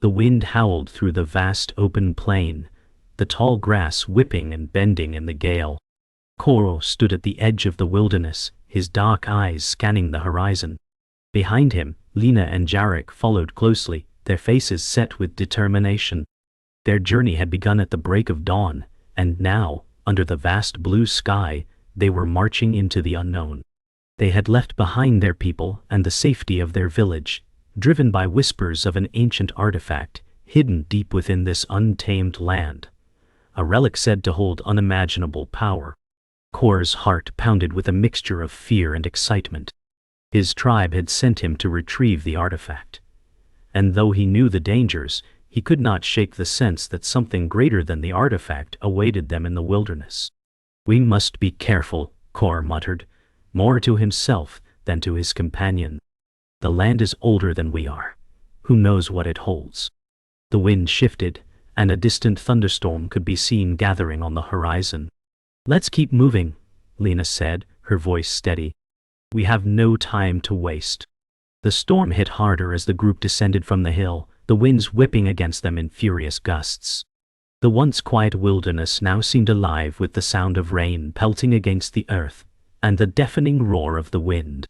The wind howled through the vast open plain, the tall grass whipping and bending in the gale. Kor stood at the edge of the wilderness, his dark eyes scanning the horizon. Behind him, Lena and Jarek followed closely, their faces set with determination. Their journey had begun at the break of dawn, and now, under the vast blue sky, they were marching into the unknown. They had left behind their people and the safety of their village, driven by whispers of an ancient artifact hidden deep within this untamed land. A relic said to hold unimaginable power. Kor's heart pounded with a mixture of fear and excitement. His tribe had sent him to retrieve the artifact. And though he knew the dangers, he could not shake the sense that something greater than the artifact awaited them in the wilderness. "We must be careful," Kor muttered, more to himself than to his companion. "The land is older than we are. Who knows what it holds?" The wind shifted, and a distant thunderstorm could be seen gathering on the horizon. "Let's keep moving," Lena said, her voice steady. "We have no time to waste." The storm hit harder as the group descended from the hill, the winds whipping against them in furious gusts. The once quiet wilderness now seemed alive with the sound of rain pelting against the earth, and the deafening roar of the wind.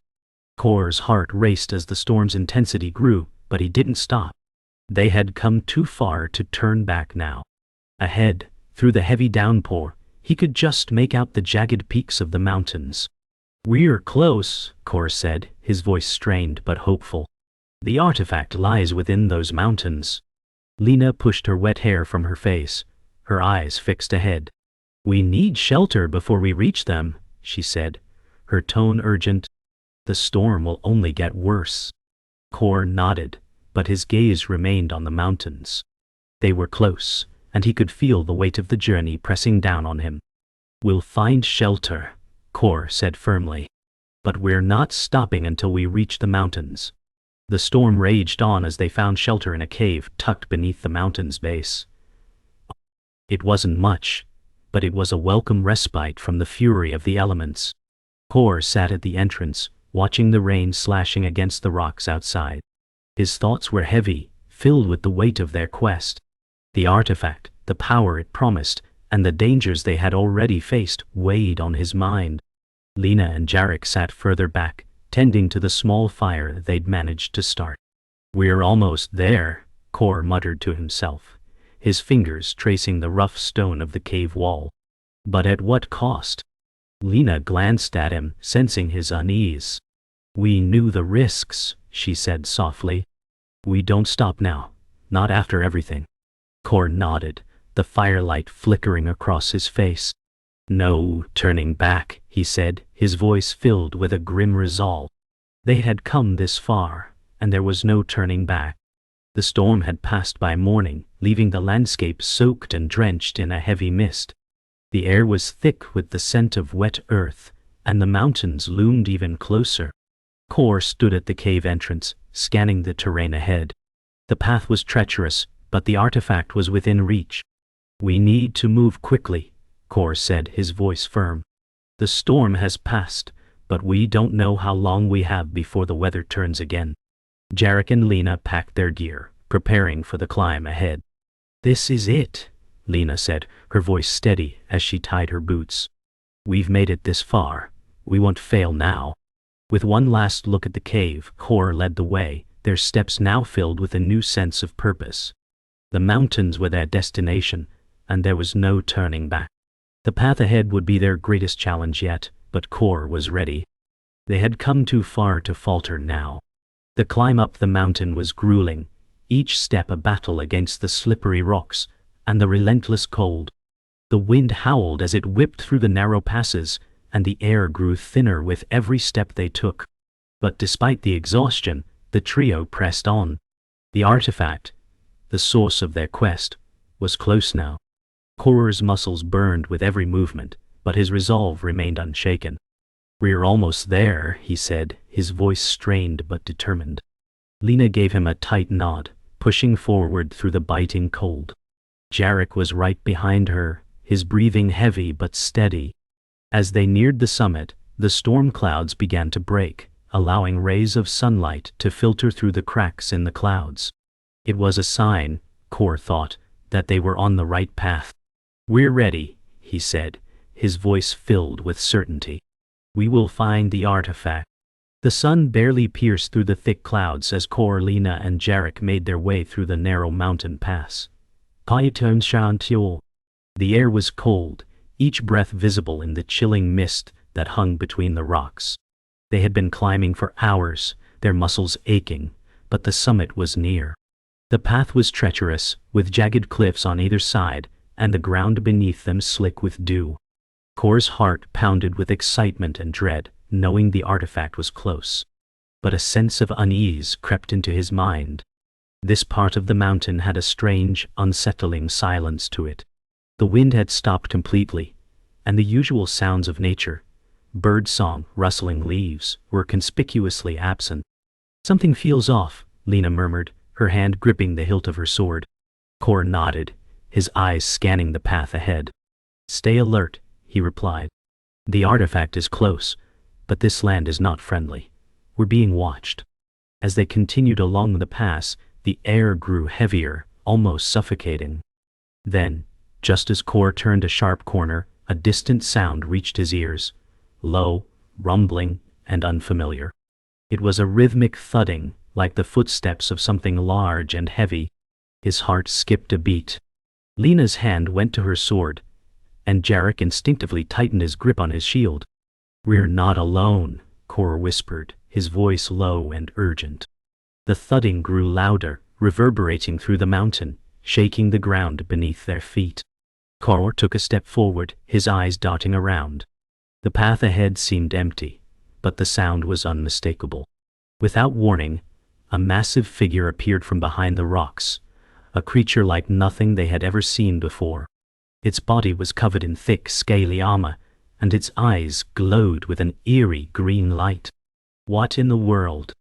Kor's heart raced as the storm's intensity grew, but he didn't stop. They had come too far to turn back now. Ahead, through the heavy downpour, he could just make out the jagged peaks of the mountains. "We're close," Kor said, his voice strained but hopeful. "The artifact lies within those mountains." Lena pushed her wet hair from her face, her eyes fixed ahead. "We need shelter before we reach them," she said, her tone urgent. "The storm will only get worse." Kor nodded, but his gaze remained on the mountains. They were close, and he could feel the weight of the journey pressing down on him. "We'll find shelter," Kor said firmly. "But we're not stopping until we reach the mountains." The storm raged on as they found shelter in a cave tucked beneath the mountain's base. It wasn't much, but it was a welcome respite from the fury of the elements. Kor sat at the entrance, watching the rain slashing against the rocks outside. His thoughts were heavy, filled with the weight of their quest. The artifact, the power it promised, and the dangers they had already faced weighed on his mind. Lena and Jarek sat further back, tending to the small fire they'd managed to start. "We're almost there," Kor muttered to himself, his fingers tracing the rough stone of the cave wall. "But at what cost?" Lena glanced at him, sensing his unease. "We knew the risks," she said softly. "We don't stop now, not after everything." Kor nodded, the firelight flickering across his face. "No turning back," he said, his voice filled with a grim resolve. They had come this far, and there was no turning back. The storm had passed by morning, leaving the landscape soaked and drenched in a heavy mist. The air was thick with the scent of wet earth, and the mountains loomed even closer. Kor stood at the cave entrance, scanning the terrain ahead. The path was treacherous, but the artifact was within reach. "We need to move quickly," Kor said, his voice firm. "The storm has passed, but we don't know how long we have before the weather turns again." Jarek and Lena packed their gear, preparing for the climb ahead. "This is it," Lena said, her voice steady as she tied her boots. "We've made it this far. We won't fail now." With one last look at the cave, Kor led the way, their steps now filled with a new sense of purpose. The mountains were their destination, and there was no turning back. The path ahead would be their greatest challenge yet, but Kor was ready. They had come too far to falter now. The climb up the mountain was grueling, each step a battle against the slippery rocks and the relentless cold. The wind howled as it whipped through the narrow passes, and the air grew thinner with every step they took. But despite the exhaustion, the trio pressed on. The artifact, the source of their quest, was close now. Kor's muscles burned with every movement, but his resolve remained unshaken. "We're almost there," he said, his voice strained but determined. Lena gave him a tight nod, pushing forward through the biting cold. Jarek was right behind her, his breathing heavy but steady. As they neared the summit, the storm clouds began to break, allowing rays of sunlight to filter through the cracks in the clouds. It was a sign, Kor thought, that they were on the right path. "We're ready," he said, his voice filled with certainty. "We will find the artifact." The sun barely pierced through the thick clouds as Kor, Lena, and Jarek made their way through the narrow mountain pass. The air was cold, each breath visible in the chilling mist that hung between the rocks. They had been climbing for hours, their muscles aching, but the summit was near. The path was treacherous, with jagged cliffs on either side, and the ground beneath them slick with dew. Kor's heart pounded with excitement and dread, knowing the artifact was close. But a sense of unease crept into his mind. This part of the mountain had a strange, unsettling silence to it. The wind had stopped completely, and the usual sounds of nature, bird song, rustling leaves, were conspicuously absent. "Something feels off," Lena murmured, her hand gripping the hilt of her sword. Kor nodded, his eyes scanning the path ahead. "Stay alert," he replied. "The artifact is close, but this land is not friendly. We're being watched." As they continued along the pass, the air grew heavier, almost suffocating. Then, just as Kor turned a sharp corner, a distant sound reached his ears, low, rumbling, and unfamiliar. It was a rhythmic thudding, like the footsteps of something large and heavy. His heart skipped a beat. Lena's hand went to her sword, and Jarek instinctively tightened his grip on his shield. "We're not alone," Kor whispered, his voice low and urgent. The thudding grew louder, reverberating through the mountain, shaking the ground beneath their feet. Kor took a step forward, his eyes darting around. The path ahead seemed empty, but the sound was unmistakable. Without warning, a massive figure appeared from behind the rocks, a creature like nothing they had ever seen before. Its body was covered in thick, scaly armor, and its eyes glowed with an eerie green light. "What in the world?"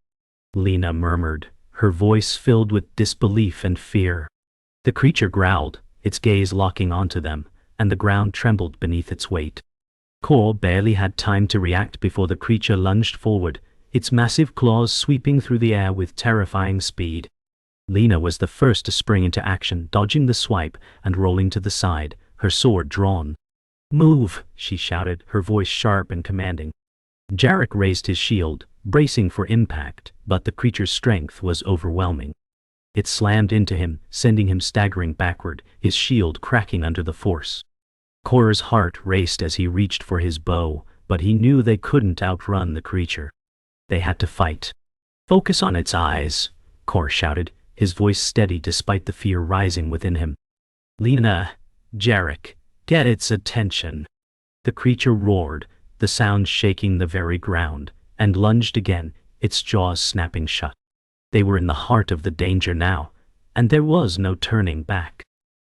Lena murmured, her voice filled with disbelief and fear. The creature growled, its gaze locking onto them, and the ground trembled beneath its weight. Kor barely had time to react before the creature lunged forward, its massive claws sweeping through the air with terrifying speed. Lena was the first to spring into action, dodging the swipe and rolling to the side, her sword drawn. "Move!" she shouted, her voice sharp and commanding. Jarek raised his shield, bracing for impact, but the creature's strength was overwhelming. It slammed into him, sending him staggering backward, his shield cracking under the force. Kor's heart raced as he reached for his bow, but he knew they couldn't outrun the creature. They had to fight. "Focus on its eyes," Kor shouted, his voice steady despite the fear rising within him. "Lena, Jarek, get its attention." The creature roared, the sound shaking the very ground, and lunged again, its jaws snapping shut. They were in the heart of the danger now, and there was no turning back.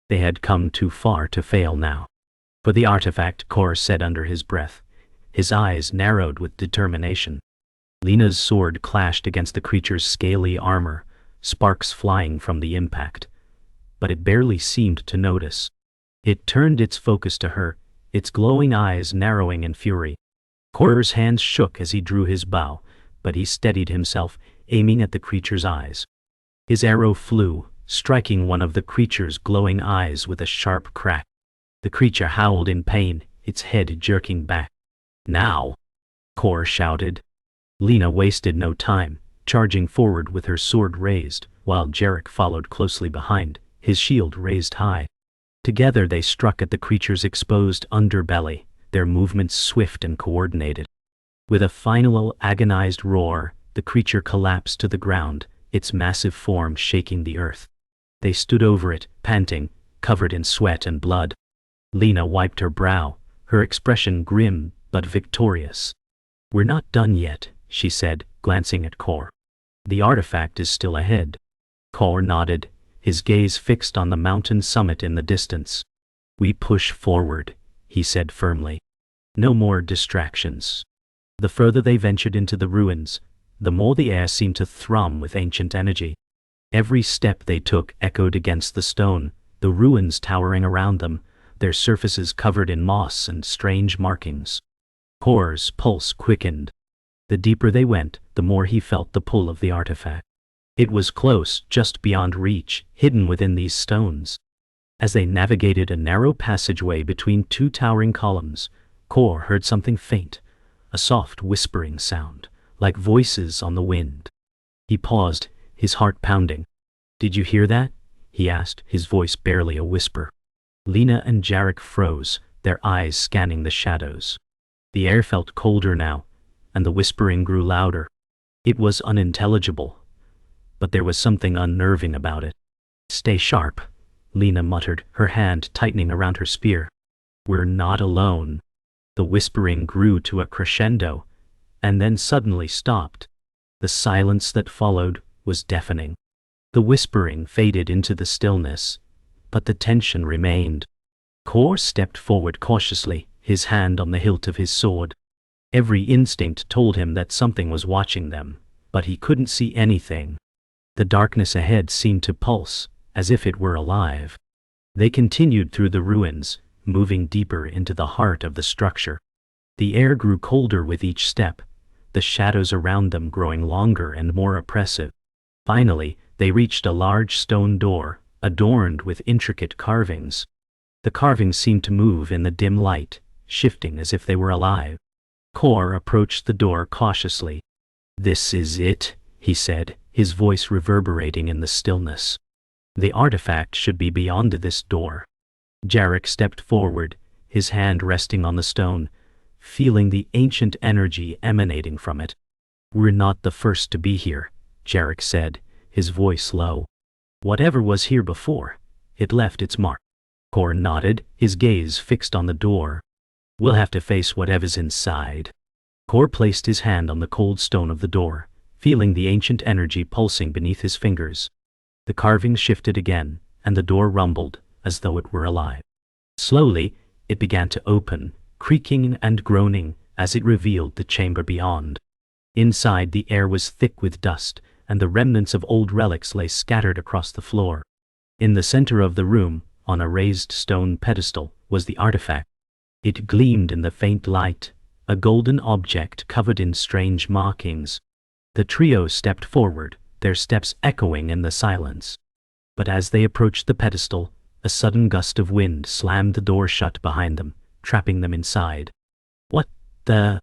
They had come too far to fail now. "For the artifact," Kor said under his breath, his eyes narrowed with determination. Lena's sword clashed against the creature's scaly armor, sparks flying from the impact. But it barely seemed to notice. It turned its focus to her, its glowing eyes narrowing in fury. Kor's hands shook as he drew his bow, but he steadied himself, aiming at the creature's eyes. His arrow flew, striking one of the creature's glowing eyes with a sharp crack. The creature howled in pain, its head jerking back. "Now!" Kor shouted. Lena wasted no time, charging forward with her sword raised, while Jarek followed closely behind, his shield raised high. Together they struck at the creature's exposed underbelly, their movements swift and coordinated. With a final agonized roar, the creature collapsed to the ground, its massive form shaking the earth. They stood over it, panting, covered in sweat and blood. Lena wiped her brow, her expression grim but victorious. "We're not done yet," she said, glancing at Kor. "The artifact is still ahead." Kor nodded, his gaze fixed on the mountain summit in the distance. "We push forward," he said firmly. "No more distractions." The further they ventured into the ruins, the more the air seemed to thrum with ancient energy. Every step they took echoed against the stone, the ruins towering around them, their surfaces covered in moss and strange markings. Kor's pulse quickened. The deeper they went, the more he felt the pull of the artifact. It was close, just beyond reach, hidden within these stones. As they navigated a narrow passageway between two towering columns, Kor heard something faint, a soft whispering sound, like voices on the wind. He paused, his heart pounding. "Did you hear that?" he asked, his voice barely a whisper. Lena and Jarek froze, their eyes scanning the shadows. The air felt colder now, and the whispering grew louder. It was unintelligible, but there was something unnerving about it. "Stay sharp," Lena muttered, her hand tightening around her spear. "We're not alone." The whispering grew to a crescendo, and then suddenly stopped. The silence that followed was deafening. The whispering faded into the stillness, but the tension remained. Kor stepped forward cautiously, his hand on the hilt of his sword. Every instinct told him that something was watching them, but he couldn't see anything. The darkness ahead seemed to pulse, as if it were alive. They continued through the ruins, moving deeper into the heart of the structure. The air grew colder with each step, the shadows around them growing longer and more oppressive. Finally, they reached a large stone door, adorned with intricate carvings. The carvings seemed to move in the dim light, shifting as if they were alive. Kor approached the door cautiously. "This is it," he said, his voice reverberating in the stillness. "The artifact should be beyond this door." Jarek stepped forward, his hand resting on the stone, feeling the ancient energy emanating from it. "We're not the first to be here," Jarek said, his voice low. "Whatever was here before, it left its mark." Kor nodded, his gaze fixed on the door. "We'll have to face whatever's inside." Kor placed his hand on the cold stone of the door, feeling the ancient energy pulsing beneath his fingers. The carvings shifted again, and the door rumbled, as though it were alive. Slowly, it began to open, creaking and groaning as it revealed the chamber beyond. Inside, the air was thick with dust, and the remnants of old relics lay scattered across the floor. In the center of the room, on a raised stone pedestal, was the artifact. It gleamed in the faint light, a golden object covered in strange markings. The trio stepped forward, their steps echoing in the silence. But as they approached the pedestal, a sudden gust of wind slammed the door shut behind them, trapping them inside. "What the?"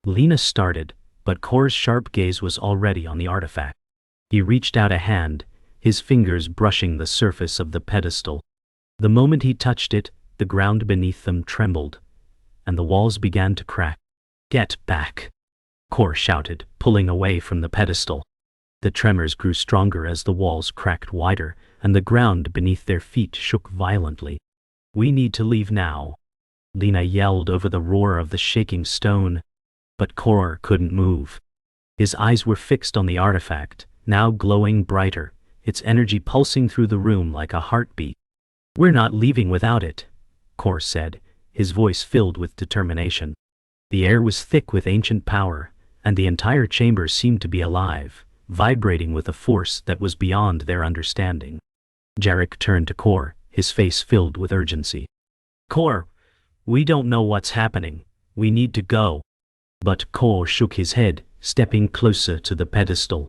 Lena started, but Kor's sharp gaze was already on the artifact. He reached out a hand, his fingers brushing the surface of the pedestal. The moment he touched it, the ground beneath them trembled, and the walls began to crack. "Get back!" Kor shouted, pulling away from the pedestal. The tremors grew stronger as the walls cracked wider, and the ground beneath their feet shook violently. "We need to leave now," Lena yelled over the roar of the shaking stone. But Kor couldn't move. His eyes were fixed on the artifact, now glowing brighter, its energy pulsing through the room like a heartbeat. "We're not leaving without it," Kor said, his voice filled with determination. The air was thick with ancient power, and the entire chamber seemed to be alive, vibrating with a force that was beyond their understanding. Jarek turned to Kor, his face filled with urgency. "Kor, we don't know what's happening. We need to go." But Kor shook his head, stepping closer to the pedestal.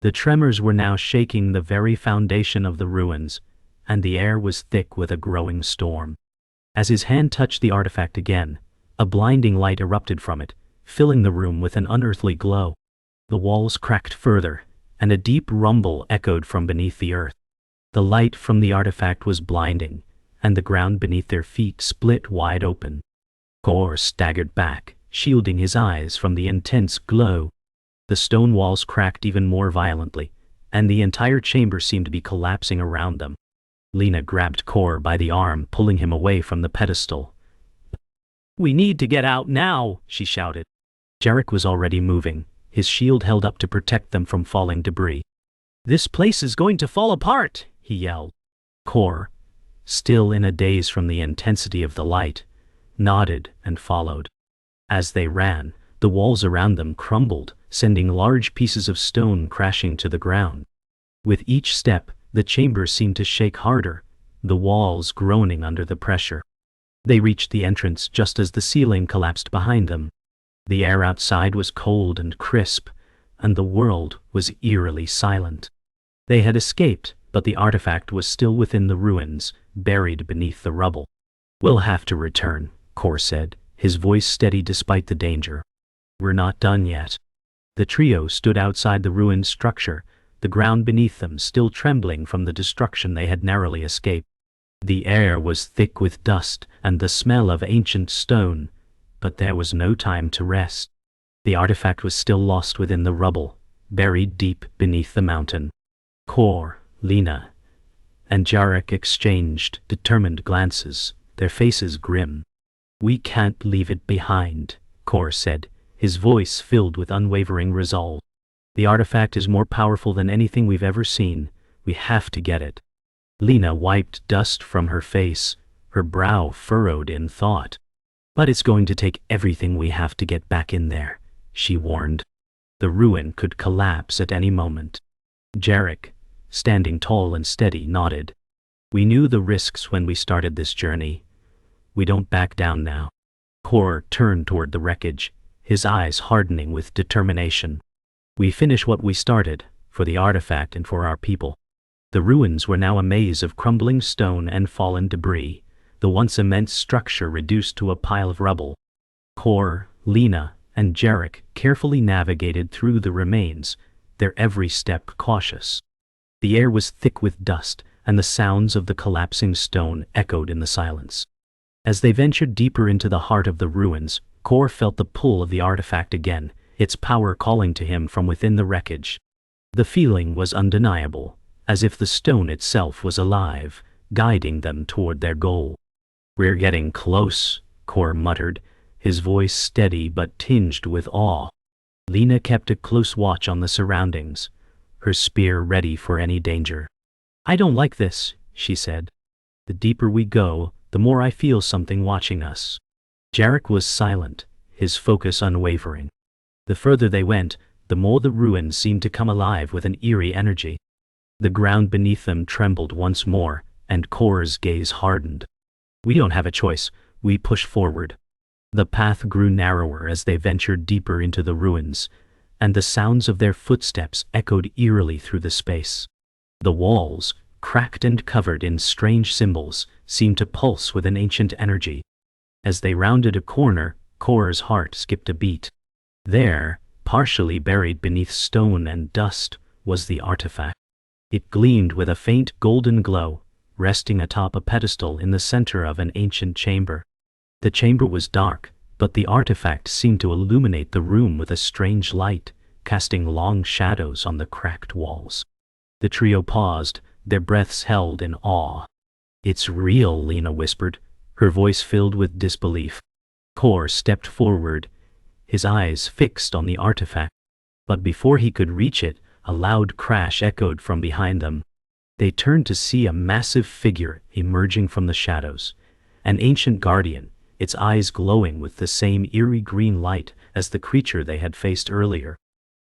The tremors were now shaking the very foundation of the ruins, and the air was thick with a growing storm. As his hand touched the artifact again, a blinding light erupted from it, filling the room with an unearthly glow. The walls cracked further, and a deep rumble echoed from beneath the earth. The light from the artifact was blinding, and the ground beneath their feet split wide open. Kor staggered back, shielding his eyes from the intense glow. The stone walls cracked even more violently, and the entire chamber seemed to be collapsing around them. Lena grabbed Kor by the arm, pulling him away from the pedestal. "We need to get out now," she shouted. Jarek was already moving, his shield held up to protect them from falling debris. "This place is going to fall apart," he yelled. Kor, still in a daze from the intensity of the light, nodded and followed. As they ran, the walls around them crumbled, sending large pieces of stone crashing to the ground. With each step, the chamber seemed to shake harder, the walls groaning under the pressure. They reached the entrance just as the ceiling collapsed behind them. The air outside was cold and crisp, and the world was eerily silent. They had escaped, but the artifact was still within the ruins, buried beneath the rubble. "We'll have to return," Kor said, his voice steady despite the danger. "We're not done yet." The trio stood outside the ruined structure, the ground beneath them still trembling from the destruction they had narrowly escaped. The air was thick with dust and the smell of ancient stone, but there was no time to rest. The artifact was still lost within the rubble, buried deep beneath the mountain. Kor, Lena, and Jarek exchanged determined glances, their faces grim. "We can't leave it behind," Kor said, his voice filled with unwavering resolve. "The artifact is more powerful than anything we've ever seen. We have to get it." Lena wiped dust from her face, her brow furrowed in thought. "But it's going to take everything we have to get back in there," she warned. The ruin could collapse at any moment. Jarek, standing tall and steady, nodded. "We knew the risks when we started this journey. We don't back down now." Kor turned toward the wreckage, his eyes hardening with determination. "We finish what we started, for the artifact and for our people." The ruins were now a maze of crumbling stone and fallen debris, the once immense structure reduced to a pile of rubble. Kor, Lena, and Jarek carefully navigated through the remains, their every step cautious. The air was thick with dust, and the sounds of the collapsing stone echoed in the silence. As they ventured deeper into the heart of the ruins, Kor felt the pull of the artifact again, its power calling to him from within the wreckage. The feeling was undeniable, as if the stone itself was alive, guiding them toward their goal. "We're getting close," Kor muttered, his voice steady but tinged with awe. Lena kept a close watch on the surroundings, her spear ready for any danger. "I don't like this," she said. "The deeper we go, the more I feel something watching us." Jarek was silent, his focus unwavering. The further they went, the more the ruins seemed to come alive with an eerie energy. The ground beneath them trembled once more, and Kor's gaze hardened. "We don't have a choice, we push forward." The path grew narrower as they ventured deeper into the ruins, and the sounds of their footsteps echoed eerily through the space. The walls, cracked and covered in strange symbols, seemed to pulse with an ancient energy. As they rounded a corner, Kor's heart skipped a beat. There, partially buried beneath stone and dust, was the artifact. It gleamed with a faint golden glow, resting atop a pedestal in the center of an ancient chamber. The chamber was dark, but the artifact seemed to illuminate the room with a strange light, casting long shadows on the cracked walls. The trio paused, their breaths held in awe. "It's real," Lena whispered, her voice filled with disbelief. Kor stepped forward, his eyes fixed on the artifact. But before he could reach it, a loud crash echoed from behind them. They turned to see a massive figure emerging from the shadows, an ancient guardian, its eyes glowing with the same eerie green light as the creature they had faced earlier.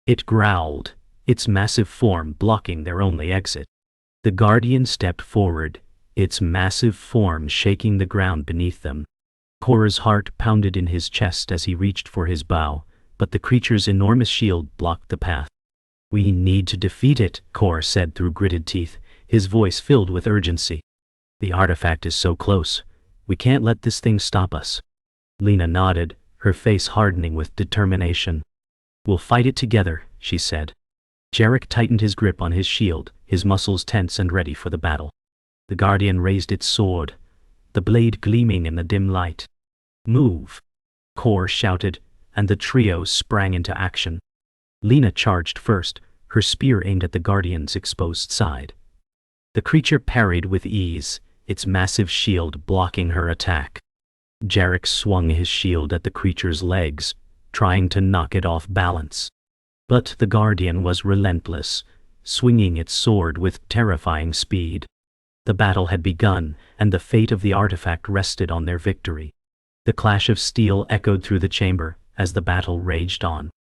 It growled, its massive form blocking their only exit. The guardian stepped forward, its massive form shaking the ground beneath them. Kor's heart pounded in his chest as he reached for his bow, but the creature's enormous shield blocked the path. "We need to defeat it," Kor said through gritted teeth, his voice filled with urgency. "The artifact is so close. We can't let this thing stop us." Lena nodded, her face hardening with determination. "We'll fight it together," she said. Jarek tightened his grip on his shield, his muscles tense and ready for the battle. The guardian raised its sword, the blade gleaming in the dim light. "Move!" Kor shouted, and the trio sprang into action. Lena charged first, her spear aimed at the guardian's exposed side. The creature parried with ease, its massive shield blocking her attack. Jarek swung his shield at the creature's legs, trying to knock it off balance. But the guardian was relentless, swinging its sword with terrifying speed. The battle had begun, and the fate of the artifact rested on their victory. The clash of steel echoed through the chamber as the battle raged on.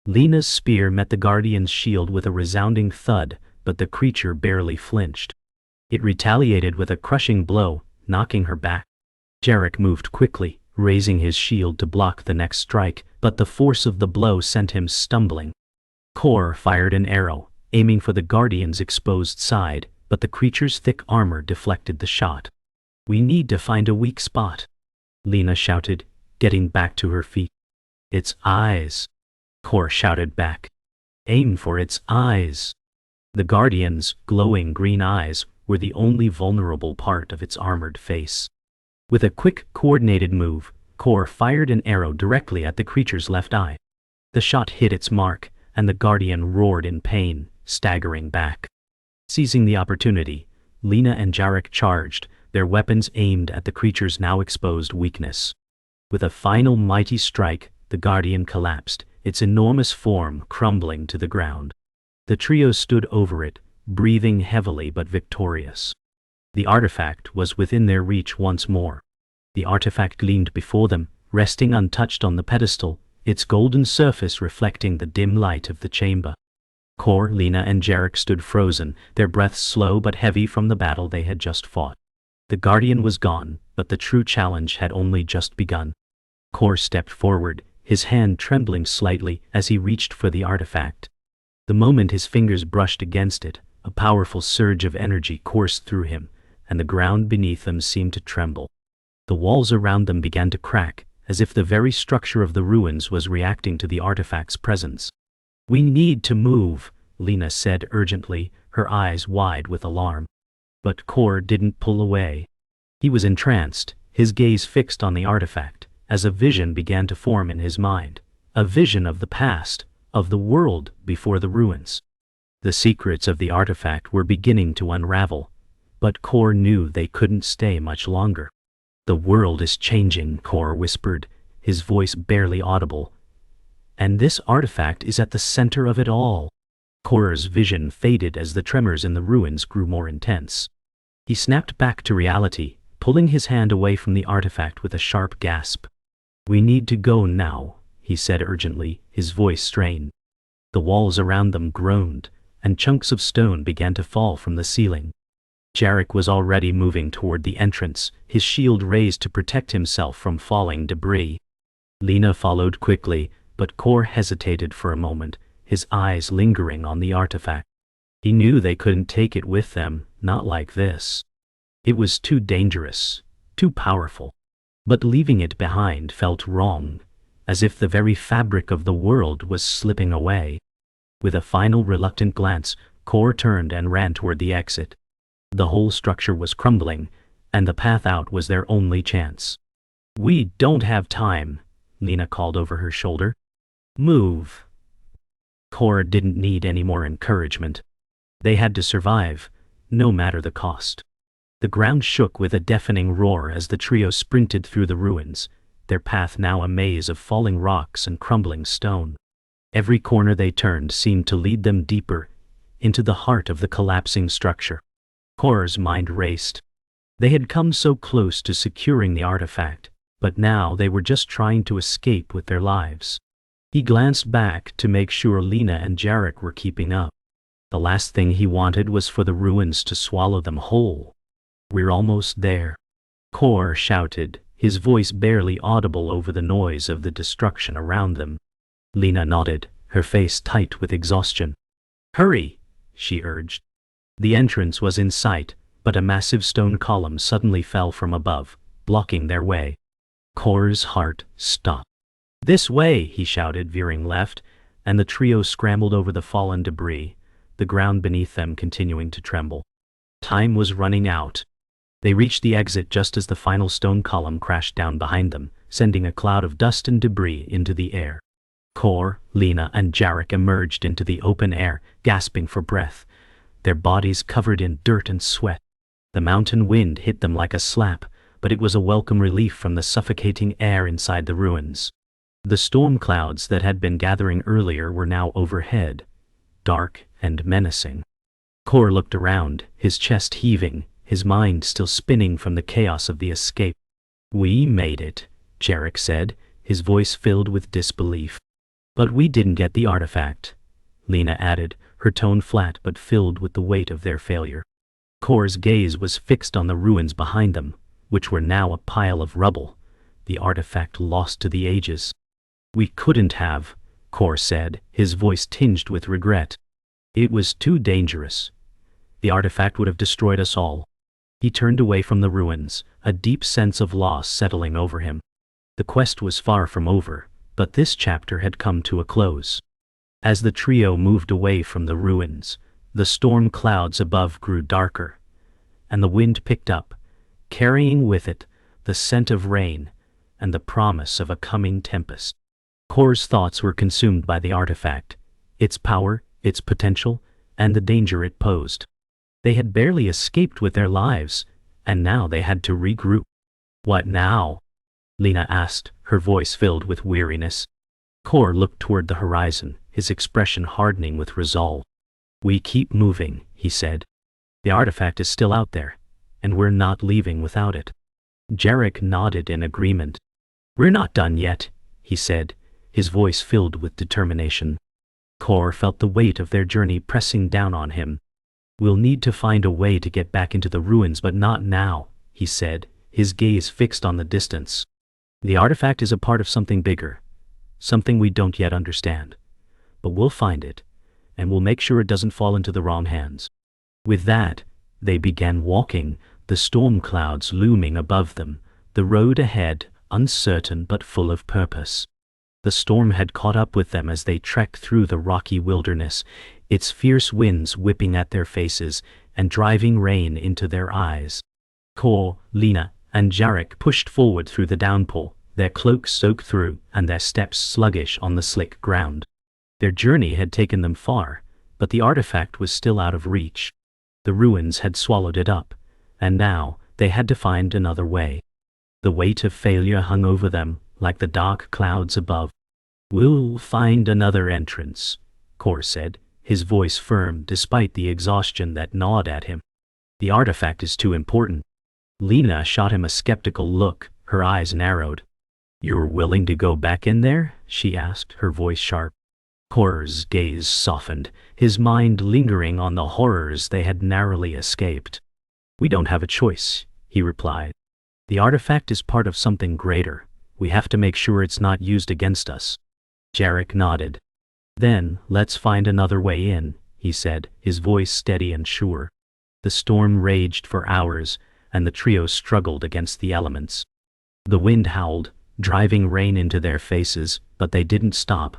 Lena's spear met the guardian's shield with a resounding thud, but the creature barely flinched. It retaliated with a crushing blow, knocking her back. Jarek moved quickly, raising his shield to block the next strike, but the force of the blow sent him stumbling. Kor fired an arrow, aiming for the Guardian's exposed side, but the creature's thick armor deflected the shot. "We need to find a weak spot," Lena shouted, getting back to her feet. "Its eyes," Kor shouted back. "Aim for its eyes." The Guardian's glowing green eyes were the only vulnerable part of its armored face. With a quick, coordinated move, Kor fired an arrow directly at the creature's left eye. The shot hit its mark, and the Guardian roared in pain, staggering back. Seizing the opportunity, Lena and Jarek charged, their weapons aimed at the creature's now exposed weakness. With a final mighty strike, the Guardian collapsed, its enormous form crumbling to the ground. The trio stood over it, breathing heavily but victorious. The artifact was within their reach once more. The artifact gleamed before them, resting untouched on the pedestal, its golden surface reflecting the dim light of the chamber. Kor, Lena, and Jarek stood frozen, their breaths slow but heavy from the battle they had just fought. The Guardian was gone, but the true challenge had only just begun. Kor stepped forward, his hand trembling slightly as he reached for the artifact. The moment his fingers brushed against it, a powerful surge of energy coursed through him, and the ground beneath them seemed to tremble. The walls around them began to crack, as if the very structure of the ruins was reacting to the artifact's presence. "We need to move," Lena said urgently, her eyes wide with alarm. But Kor didn't pull away. He was entranced, his gaze fixed on the artifact, as a vision began to form in his mind, a vision of the past, of the world before the ruins. The secrets of the artifact were beginning to unravel, but Kor knew they couldn't stay much longer. "The world is changing," Kor whispered, his voice barely audible. "And this artifact is at the center of it all." Kor's vision faded as the tremors in the ruins grew more intense. He snapped back to reality, pulling his hand away from the artifact with a sharp gasp. "We need to go now," he said urgently, his voice strained. The walls around them groaned, and chunks of stone began to fall from the ceiling. Jarek was already moving toward the entrance, his shield raised to protect himself from falling debris. Lena followed quickly, but Kor hesitated for a moment, his eyes lingering on the artifact. He knew they couldn't take it with them, not like this. It was too dangerous, too powerful. But leaving it behind felt wrong, as if the very fabric of the world was slipping away. With a final reluctant glance, Kor turned and ran toward the exit. The whole structure was crumbling, and the path out was their only chance. "We don't have time," Lena called over her shoulder. "Move." Kor didn't need any more encouragement. They had to survive, no matter the cost. The ground shook with a deafening roar as the trio sprinted through the ruins, their path now a maze of falling rocks and crumbling stone. Every corner they turned seemed to lead them deeper, into the heart of the collapsing structure. Kor's mind raced. They had come so close to securing the artifact, but now they were just trying to escape with their lives. He glanced back to make sure Lena and Jarek were keeping up. The last thing he wanted was for the ruins to swallow them whole. "We're almost there," Kor shouted, his voice barely audible over the noise of the destruction around them. Lena nodded, her face tight with exhaustion. "Hurry," she urged. The entrance was in sight, but a massive stone column suddenly fell from above, blocking their way. Kor's heart stopped. "This way," he shouted, veering left, and the trio scrambled over the fallen debris, the ground beneath them continuing to tremble. Time was running out. They reached the exit just as the final stone column crashed down behind them, sending a cloud of dust and debris into the air. Kor, Lena, and Jarek emerged into the open air, gasping for breath, their bodies covered in dirt and sweat. The mountain wind hit them like a slap, but it was a welcome relief from the suffocating air inside the ruins. The storm clouds that had been gathering earlier were now overhead, dark and menacing. Kor looked around, his chest heaving, his mind still spinning from the chaos of the escape. "We made it," Jarek said, his voice filled with disbelief. "But we didn't get the artifact," Lena added, her tone flat but filled with the weight of their failure. Kor's gaze was fixed on the ruins behind them, which were now a pile of rubble, the artifact lost to the ages. "We couldn't have," Kor said, his voice tinged with regret. It was too dangerous. The artifact would have destroyed us all. He turned away from the ruins, a deep sense of loss settling over him. The quest was far from over, but this chapter had come to a close. As the trio moved away from the ruins, the storm clouds above grew darker, and the wind picked up, carrying with it the scent of rain and the promise of a coming tempest. Kor's thoughts were consumed by the artifact, its power, its potential, and the danger it posed. They had barely escaped with their lives, and now they had to regroup. What now? Lena asked, her voice filled with weariness. Kor looked toward the horizon, his expression hardening with resolve. We keep moving, he said. The artifact is still out there, and we're not leaving without it. Jarek nodded in agreement. We're not done yet, he said, his voice filled with determination. Kor felt the weight of their journey pressing down on him. We'll need to find a way to get back into the ruins, but not now, he said, his gaze fixed on the distance. The artifact is a part of something bigger, something we don't yet understand. But we'll find it, and we'll make sure it doesn't fall into the wrong hands. With that, they began walking, the storm clouds looming above them, the road ahead uncertain but full of purpose. The storm had caught up with them as they trekked through the rocky wilderness, its fierce winds whipping at their faces and driving rain into their eyes. Kor, Lena, and Jarek pushed forward through the downpour, their cloaks soaked through and their steps sluggish on the slick ground. Their journey had taken them far, but the artifact was still out of reach. The ruins had swallowed it up, and now they had to find another way. The weight of failure hung over them, like the dark clouds above. We'll find another entrance, Kor said, his voice firm despite the exhaustion that gnawed at him. The artifact is too important. Lena shot him a skeptical look, her eyes narrowed. You're willing to go back in there? She asked, her voice sharp. Kor's gaze softened, his mind lingering on the horrors they had narrowly escaped. We don't have a choice, he replied. The artifact is part of something greater. We have to make sure it's not used against us. Jarek nodded. Then, let's find another way in, he said, his voice steady and sure. The storm raged for hours, and the trio struggled against the elements. The wind howled, driving rain into their faces, but they didn't stop.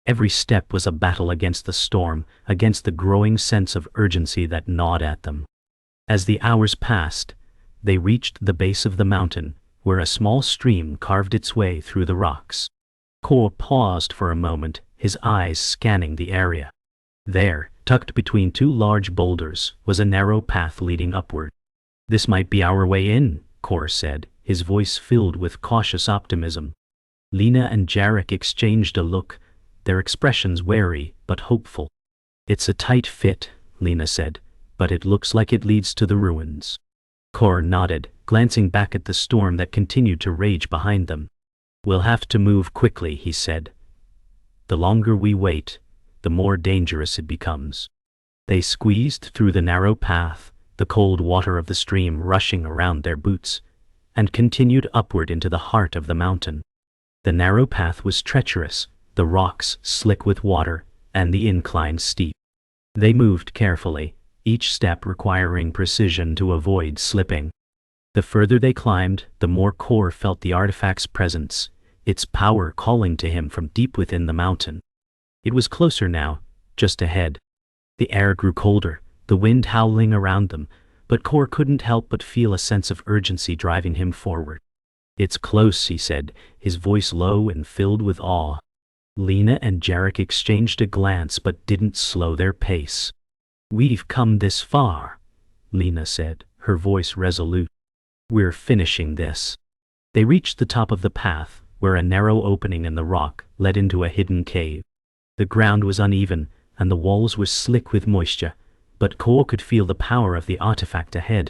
Every step was a battle against the storm, against the growing sense of urgency that gnawed at them. As the hours passed, they reached the base of the mountain, where a small stream carved its way through the rocks. Kor paused for a moment, his eyes scanning the area. There, tucked between two large boulders, was a narrow path leading upward. This might be our way in, Kor said, his voice filled with cautious optimism. Lena and Jarek exchanged a look, their expressions wary but hopeful. It's a tight fit, Lena said, but it looks like it leads to the ruins. Kor nodded, glancing back at the storm that continued to rage behind them. We'll have to move quickly, he said. The longer we wait, the more dangerous it becomes. They squeezed through the narrow path, the cold water of the stream rushing around their boots, and continued upward into the heart of the mountain. The narrow path was treacherous, the rocks slick with water, and the incline steep. They moved carefully, each step requiring precision to avoid slipping. The further they climbed, the more Kor felt the artifact's presence, its power calling to him from deep within the mountain. It was closer now, just ahead. The air grew colder, the wind howling around them, but Kor couldn't help but feel a sense of urgency driving him forward. It's close, he said, his voice low and filled with awe. Lena and Jarek exchanged a glance but didn't slow their pace. We've come this far, Lena said, her voice resolute. We're finishing this. They reached the top of the path, where a narrow opening in the rock led into a hidden cave. The ground was uneven, and the walls were slick with moisture, but Kor could feel the power of the artifact ahead.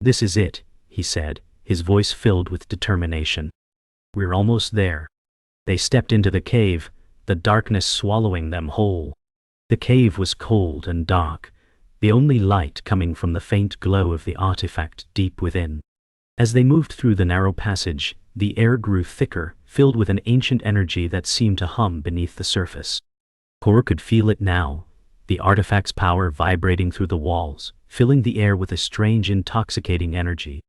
This is it, he said, his voice filled with determination. We're almost there. They stepped into the cave, the darkness swallowing them whole. The cave was cold and dark, the only light coming from the faint glow of the artifact deep within. As they moved through the narrow passage, the air grew thicker, filled with an ancient energy that seemed to hum beneath the surface. Kor could feel it now, the artifact's power vibrating through the walls, filling the air with a strange, intoxicating energy.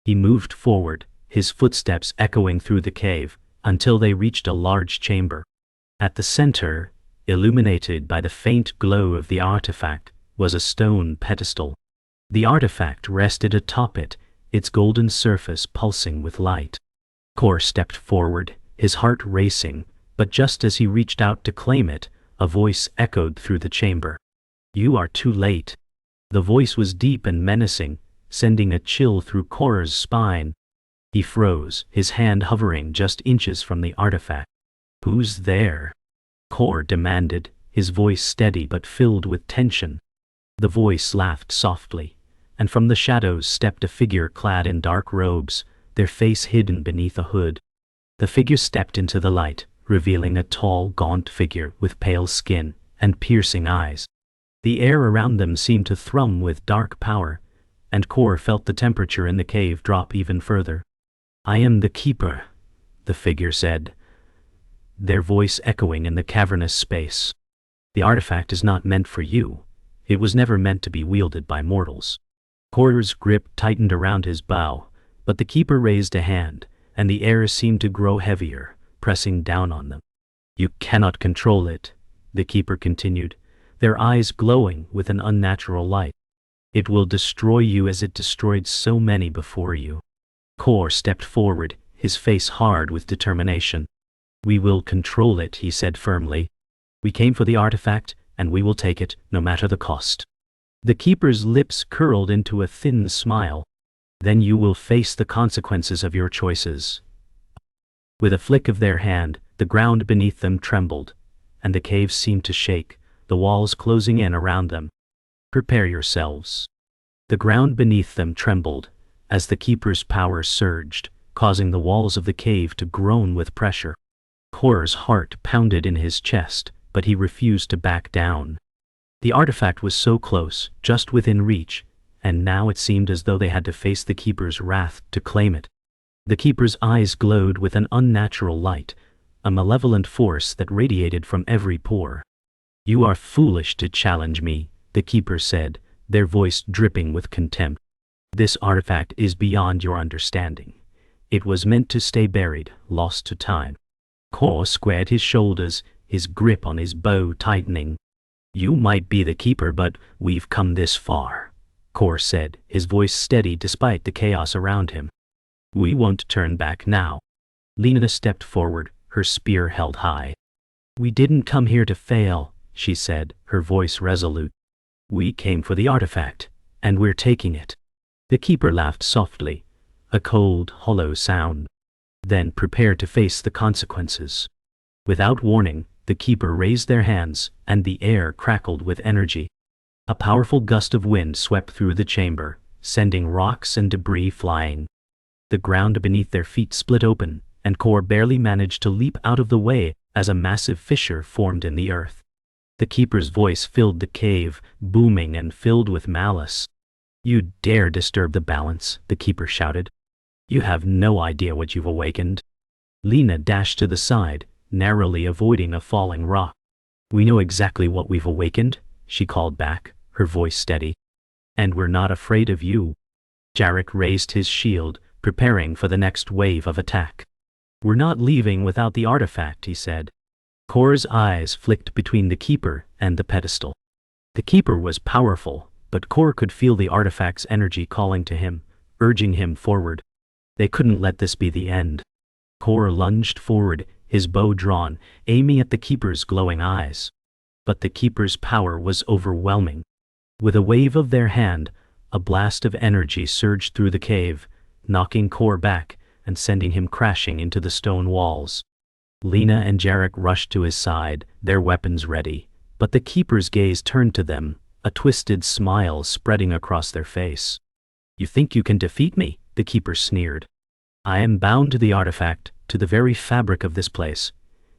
He moved forward, his footsteps echoing through the cave, until they reached a large chamber. At the center, illuminated by the faint glow of the artifact, was a stone pedestal. The artifact rested atop it, its golden surface pulsing with light. Kor stepped forward, his heart racing, but just as he reached out to claim it, a voice echoed through the chamber. "You are too late." The voice was deep and menacing, sending a chill through Kor's spine. He froze, his hand hovering just inches from the artifact. "Who's there?" Kor demanded, his voice steady but filled with tension. The voice laughed softly, and from the shadows stepped a figure clad in dark robes, their face hidden beneath a hood. The figure stepped into the light, revealing a tall, gaunt figure with pale skin and piercing eyes. The air around them seemed to thrum with dark power, and Kor felt the temperature in the cave drop even further. "I am the Keeper," the figure said, their voice echoing in the cavernous space. "The artifact is not meant for you. It was never meant to be wielded by mortals." Kor's grip tightened around his bow, but the Keeper raised a hand, and the air seemed to grow heavier, pressing down on them. "You cannot control it," the Keeper continued, their eyes glowing with an unnatural light. "It will destroy you as it destroyed so many before you." Kor stepped forward, his face hard with determination. "We will control it," he said firmly. "We came for the artifact, and we will take it, no matter the cost." The Keeper's lips curled into a thin smile. "Then you will face the consequences of your choices." With a flick of their hand, the ground beneath them trembled, and the cave seemed to shake, the walls closing in around them. "Prepare yourselves." The ground beneath them trembled, as the Keeper's power surged, causing the walls of the cave to groan with pressure. Kor's heart pounded in his chest, but he refused to back down. The artifact was so close, just within reach, and now it seemed as though they had to face the Keeper's wrath to claim it. The Keeper's eyes glowed with an unnatural light, a malevolent force that radiated from every pore. "You are foolish to challenge me," the Keeper said, their voice dripping with contempt. "This artifact is beyond your understanding. It was meant to stay buried, lost to time." Kor squared his shoulders, his grip on his bow tightening. "You might be the Keeper, but we've come this far," Kor said, his voice steady despite the chaos around him. "We won't turn back now." Lena stepped forward, her spear held high. "We didn't come here to fail," she said, her voice resolute. "We came for the artifact, and we're taking it." The Keeper laughed softly, a cold, hollow sound. "Then prepare to face the consequences." Without warning, the Keeper raised their hands, and the air crackled with energy. A powerful gust of wind swept through the chamber, sending rocks and debris flying. The ground beneath their feet split open, and Kor barely managed to leap out of the way as a massive fissure formed in the earth. The Keeper's voice filled the cave, booming and filled with malice. "You dare disturb the balance," the Keeper shouted. "You have no idea what you've awakened." Lena dashed to the side, narrowly avoiding a falling rock. "We know exactly what we've awakened," she called back, her voice steady. "And we're not afraid of you." Jarek raised his shield, preparing for the next wave of attack. "We're not leaving without the artifact," he said. Kor's eyes flicked between the Keeper and the pedestal. The Keeper was powerful, but Kor could feel the artifact's energy calling to him, urging him forward. They couldn't let this be the end. Kor lunged forward, his bow drawn, aiming at the Keeper's glowing eyes. But the Keeper's power was overwhelming. With a wave of their hand, a blast of energy surged through the cave, knocking Kor back and sending him crashing into the stone walls. Lena and Jarek rushed to his side, their weapons ready, but the Keeper's gaze turned to them, a twisted smile spreading across their face. "You think you can defeat me?" the Keeper sneered. "I am bound to the artifact, to the very fabric of this place.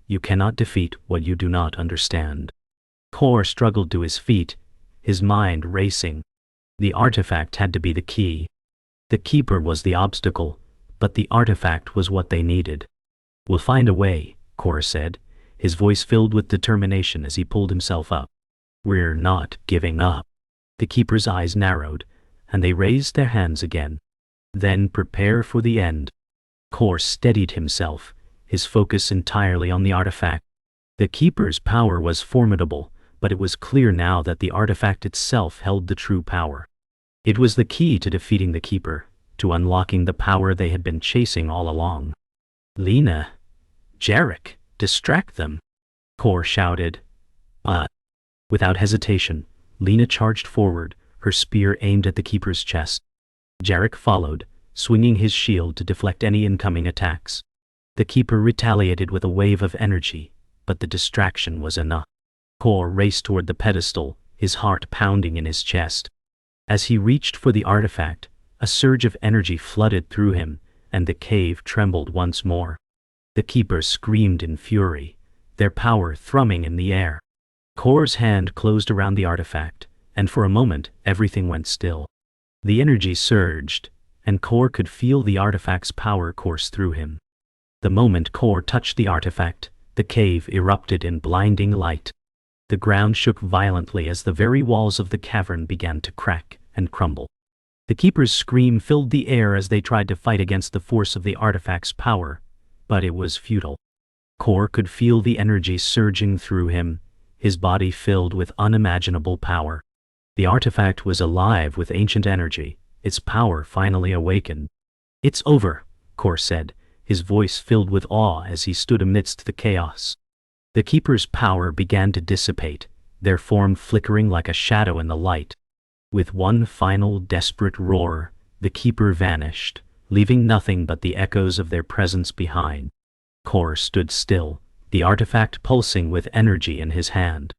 You cannot defeat what you do not understand." Kor struggled to his feet, his mind racing. The artifact had to be the key. The Keeper was the obstacle, but the artifact was what they needed. "We'll find a way," Kor said, his voice filled with determination as he pulled himself up. "We're not giving up." The keeper's eyes narrowed, and they raised their hands again. "Then prepare for the end." Kor steadied himself, his focus entirely on the artifact. The keeper's power was formidable, but it was clear now that the artifact itself held the true power. It was the key to defeating the keeper, to unlocking the power they had been chasing all along. "Lena, Jarek, distract them," Kor shouted. But, without hesitation, Lena charged forward, her spear aimed at the keeper's chest. Jarek followed, swinging his shield to deflect any incoming attacks. The keeper retaliated with a wave of energy, but the distraction was enough. Kor raced toward the pedestal, his heart pounding in his chest. As he reached for the artifact, a surge of energy flooded through him, and the cave trembled once more. The keepers screamed in fury, their power thrumming in the air. Kor's hand closed around the artifact, and for a moment everything went still. The energy surged, and Kor could feel the artifact's power course through him. The moment Kor touched the artifact, the cave erupted in blinding light. The ground shook violently as the very walls of the cavern began to crack and crumble. The keeper's scream filled the air as they tried to fight against the force of the artifact's power, but it was futile. Kor could feel the energy surging through him, his body filled with unimaginable power. The artifact was alive with ancient energy, its power finally awakened. "It's over," Kor said, his voice filled with awe as he stood amidst the chaos. The keeper's power began to dissipate, their form flickering like a shadow in the light. With one final desperate roar, the keeper vanished, leaving nothing but the echoes of their presence behind. Kor stood still, the artifact pulsing with energy in his hand.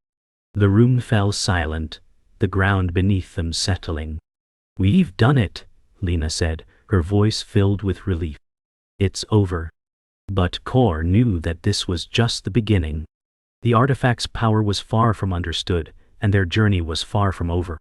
The room fell silent, the ground beneath them settling. "We've done it," Lena said, her voice filled with relief. "It's over." But Kor knew that this was just the beginning. The artifact's power was far from understood, and their journey was far from over.